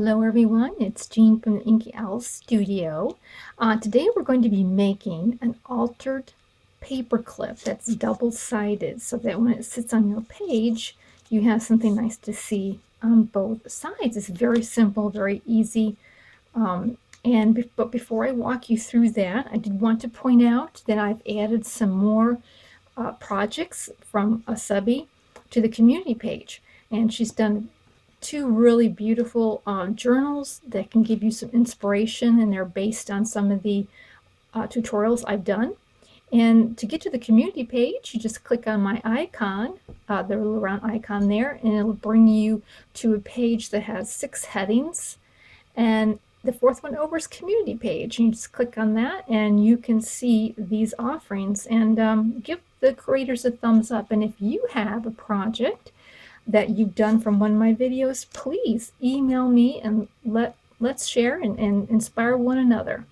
Hello everyone, it's Jean from the Inky Owl Studio. Today we're going to be making an altered paper clip that's double-sided so that when it sits on your page you have something nice to see on both sides. It's very simple, very easy. But before I walk you through that, I did want to point out that I've added some more projects from a subby to the community page, and she's done two really beautiful journals that can give you some inspiration, and they're based on some of the tutorials I've done. And to get to the community page, you just click on my icon, the little round icon there, and it'll bring you to a page that has 6 headings. And the fourth one over is community page. And you just click on that and you can see these offerings, and give the creators a thumbs up. And if you have a project that you've done from one of my videos, please email me and let's share and inspire one another.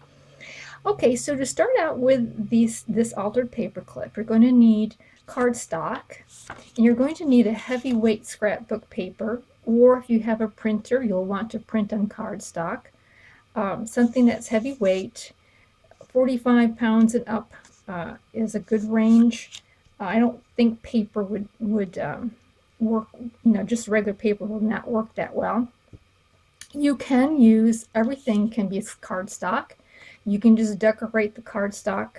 Okay, so to start out with this altered paper clip, you're going to need cardstock, and you're going to need a heavyweight scrapbook paper, or if you have a printer, you'll want to print on cardstock. Something that's heavyweight, 45 pounds and up is a good range. I don't think paper would work, just regular paper will not work that well. You can use, everything can be cardstock. You can just decorate the cardstock.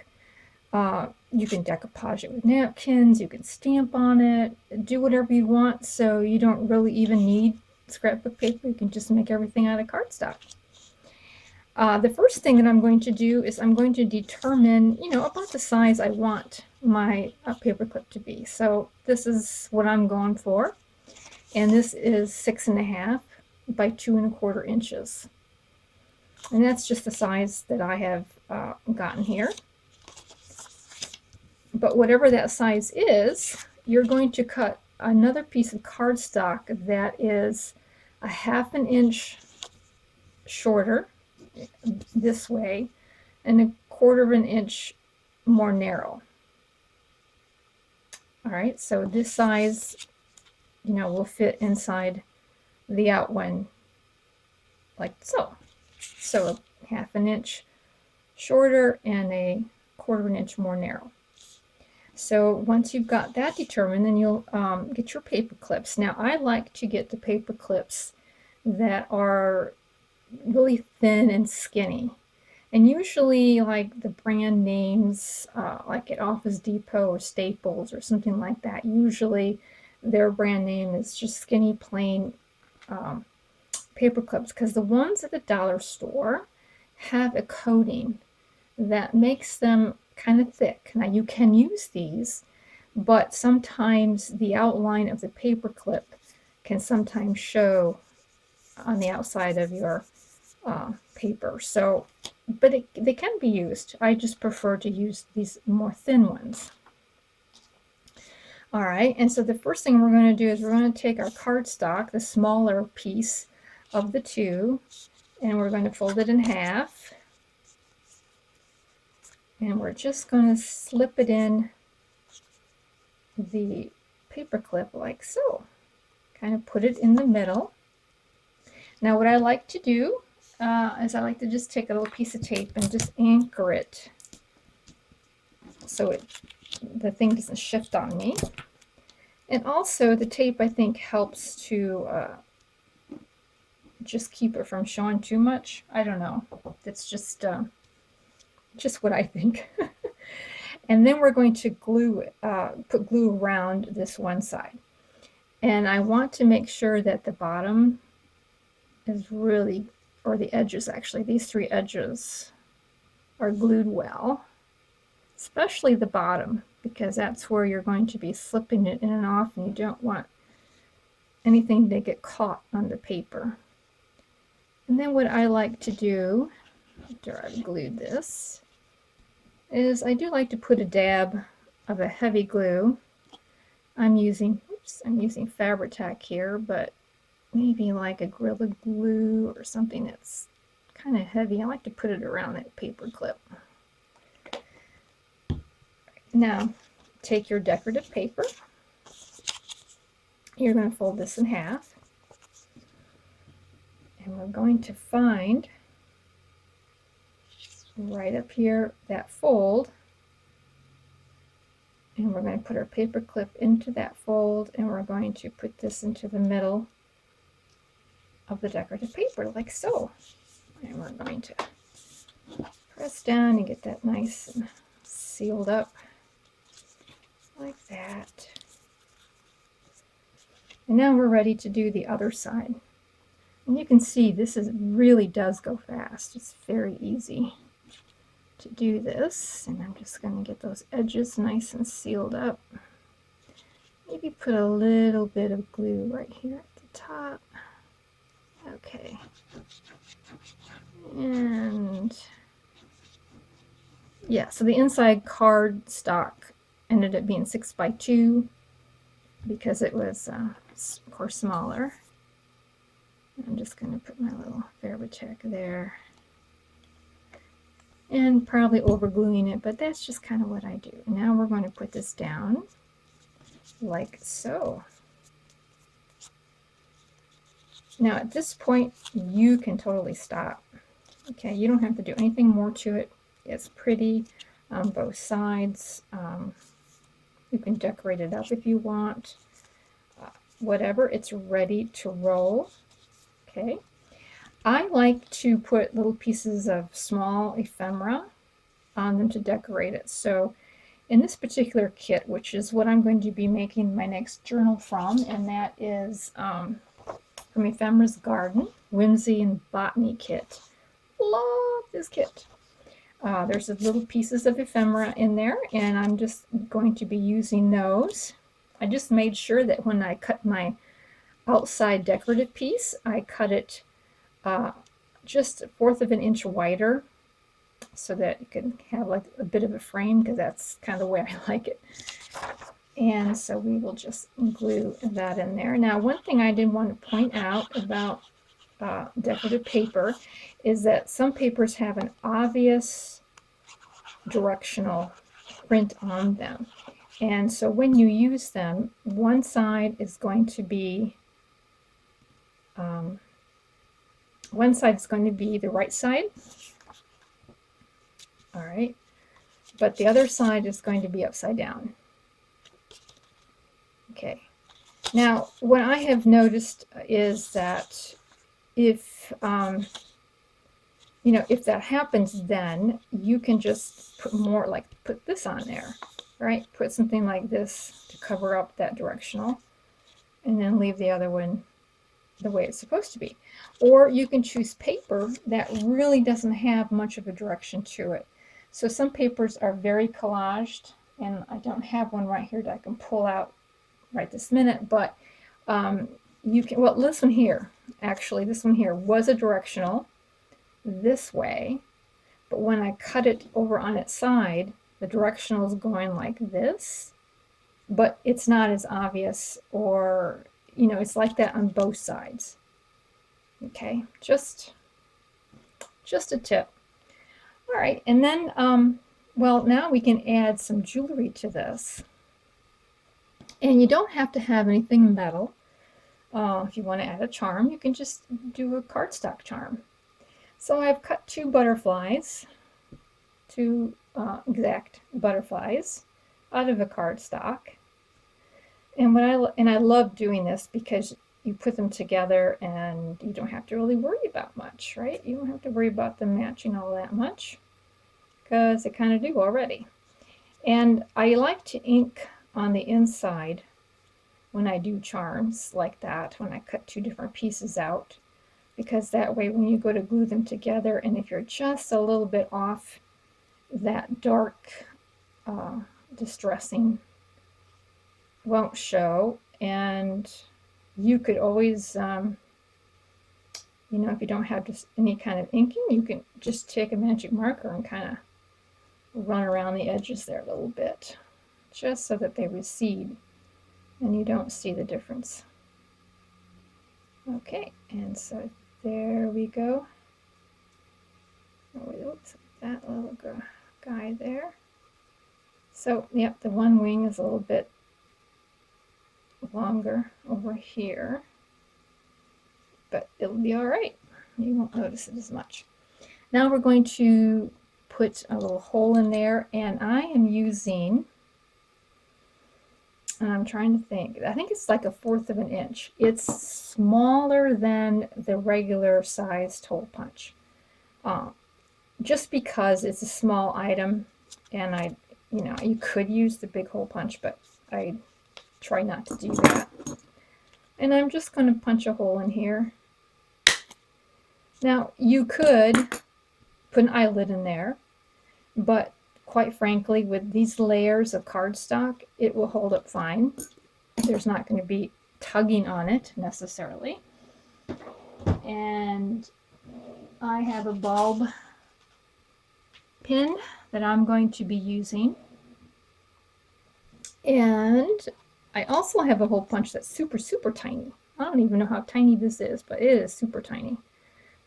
You can decoupage it with napkins, you can stamp on it, do whatever you want, so you don't really even need scrapbook paper. You can just make everything out of cardstock. The first thing that I'm going to do is I'm going to determine, about the size I want my paper clip to be. So this is what I'm going for, and this is 6.5 by 2¼ inches, and that's just the size that I have gotten here. But whatever that size is, you're going to cut another piece of cardstock that is 1/2 inch shorter this way and 1/4 inch more narrow. All right, so this size, will fit inside the out one like so. So 1/2 inch shorter and 1/4 inch more narrow. So once you've got that determined, then you'll get your paper clips. Now I like to get the paper clips that are really thin and skinny, and usually like the brand names like at Office Depot or Staples or something like that, usually their brand name is just skinny plain paper clips, because the ones at the dollar store have a coating that makes them kind of thick. Now you can use these, but sometimes the outline of the paper clip can sometimes show on the outside of your paper. So, but they can be used. I just prefer to use these more thin ones. All right, and so the first thing we're going to do is we're going to take our cardstock, the smaller piece of the two, and we're going to fold it in half. And we're just going to slip it in the paper clip like so. Kind of put it in the middle. Now what I like to do is I like to just take a little piece of tape and just anchor it so the thing doesn't shift on me. And also the tape, I think, helps to just keep it from showing too much. I don't know. That's just what I think. And then we're going to put glue around this one side. And I want to make sure that the bottom is really, or the edges actually, these 3 edges are glued well, especially the bottom, because that's where you're going to be slipping it in and off, and you don't want anything to get caught on the paper. And then what I like to do after I've glued this is I do like to put a dab of a heavy glue. I'm using Fabri-Tac here, but maybe like a Gorilla Glue or something that's kind of heavy. I like to put it around that paper clip. Now take your decorative paper. You're going to fold this in half. And we're going to find right up here that fold, and we're going to put our paper clip into that fold, and we're going to put this into the middle of the decorative paper like so. And we're going to press down and get that nice and sealed up like that. And now we're ready to do the other side. And you can see this really does go fast. It's very easy to do this. And I'm just going to get those edges nice and sealed up. Maybe put a little bit of glue right here at the top. Okay. And yeah, so the inside card stock ended up being 6x2 because it was, of course, smaller. I'm just going to put my little Verbatech there. And probably over gluing it, but that's just kind of what I do. Now we're going to put this down like so. Now at this point you can totally stop. Okay, you don't have to do anything more to it. It's pretty on both sides. You can decorate it up if you want. Whatever, it's ready to roll. Okay. I like to put little pieces of small ephemera on them to decorate it. So in this particular kit, which is what I'm going to be making my next journal from, and that is from Ephemera's Garden, Whimsy and Botany kit. Love this kit. There's little pieces of ephemera in there, and I'm just going to be using those. I just made sure that when I cut my outside decorative piece, I cut it just 1/4 of an inch wider so that you can have like a bit of a frame, because that's kind of the way I like it. And so we will just glue that in there. Now, one thing I did want to point out about decorative paper is that some papers have an obvious directional print on them. And so when you use them, one side is going to be the right side. All right. But the other side is going to be upside down. Okay. Now, what I have noticed is that if if that happens, then you can just put this on there, right? Put something like this to cover up that directional, and then leave the other one the way it's supposed to be. Or you can choose paper that really doesn't have much of a direction to it. So some papers are very collaged, and I don't have one right here that I can pull out right this minute, but you can, well, this one here, actually, this one here was a directional this way, but when I cut it over on its side, the directional is going like this, but it's not as obvious, or it's like that on both sides. Okay, just a tip. All right, and then well, now we can add some jewelry to this, and you don't have to have anything metal. If you want to add a charm, you can just do a cardstock charm. So I've cut 2 butterflies, 2 exact butterflies out of a cardstock. And I love doing this because you put them together and you don't have to really worry about much, right? You don't have to worry about them matching all that much, because they kind of do already. And I like to ink on the inside when I do charms like that, when I cut 2 different pieces out, because that way when you go to glue them together, and if you're just a little bit off, that dark distressing won't show. And you could always if you don't have just any kind of inking, you can just take a magic marker and kind of run around the edges there a little bit, just so that they recede and you don't see the difference. Okay, and so there we go. Oh, oops, that little guy there. So, yep, the one wing is a little bit longer over here, but it'll be all right. You won't notice it as much. Now we're going to put a little hole in there, and I am using, I'm trying to think, I think it's like 1/4 of an inch. It's smaller than the regular sized hole punch. Just because it's a small item, and you could use the big hole punch, but I try not to do that. And I'm just going to punch a hole in here. Now, you could put an eyelid in there, but quite frankly, with these layers of cardstock, it will hold up fine. There's not going to be tugging on it necessarily. And I have a bulb pin that I'm going to be using. And I also have a hole punch that's super, super tiny. I don't even know how tiny this is, but it is super tiny.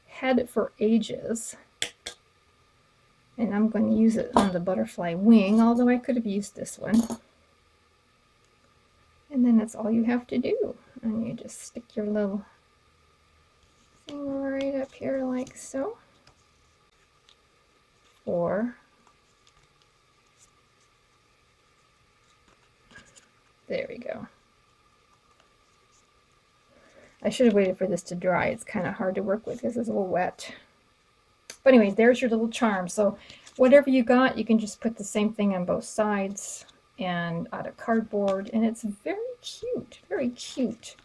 Had it for ages. And I'm going to use it on the butterfly wing, although I could have used this one. And then that's all you have to do. And you just stick your little thing right up here like so. Or there we go. I should have waited for this to dry. It's kind of hard to work with because it's a little wet. But anyways, there's your little charm. So whatever you got, you can just put the same thing on both sides and out of cardboard. And it's very cute, very cute.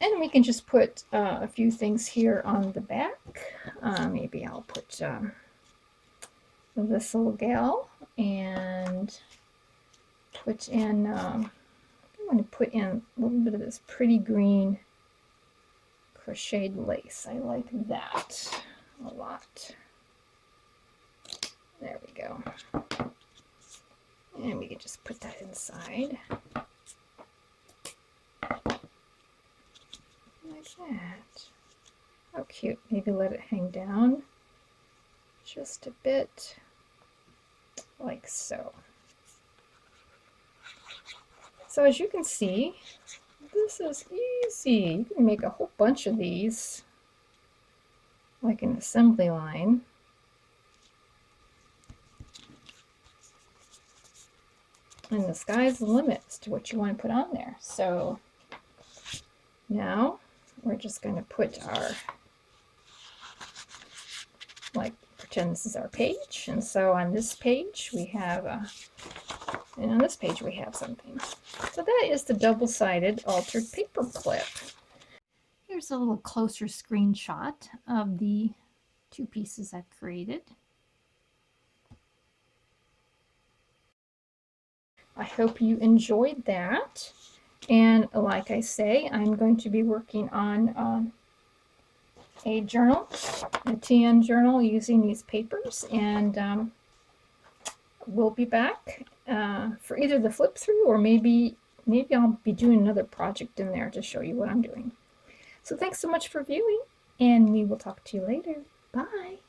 And we can just put a few things here on the back. Maybe I'll put this little gal and put in, I'm going to put in a little bit of this pretty green crocheted lace. I like that a lot. There we go. And we can just put that inside. Like that. How cute. Maybe let it hang down just a bit. Like so. So as you can see, this is easy. You can make a whole bunch of these, like an assembly line. And the sky's the limit as to what you want to put on there. So now we're just going to put our, like, pretend this is our page. And so on this page we have and on this page we have something. So that is the double-sided altered paper clip. Here's a little closer screenshot of the two pieces I've created. I hope you enjoyed that. And like I say, I'm going to be working on a journal, a TN journal using these papers, and we'll be back for either the flip through or maybe I'll be doing another project in there to show you what I'm doing. So thanks so much for viewing, and we will talk to you later. Bye.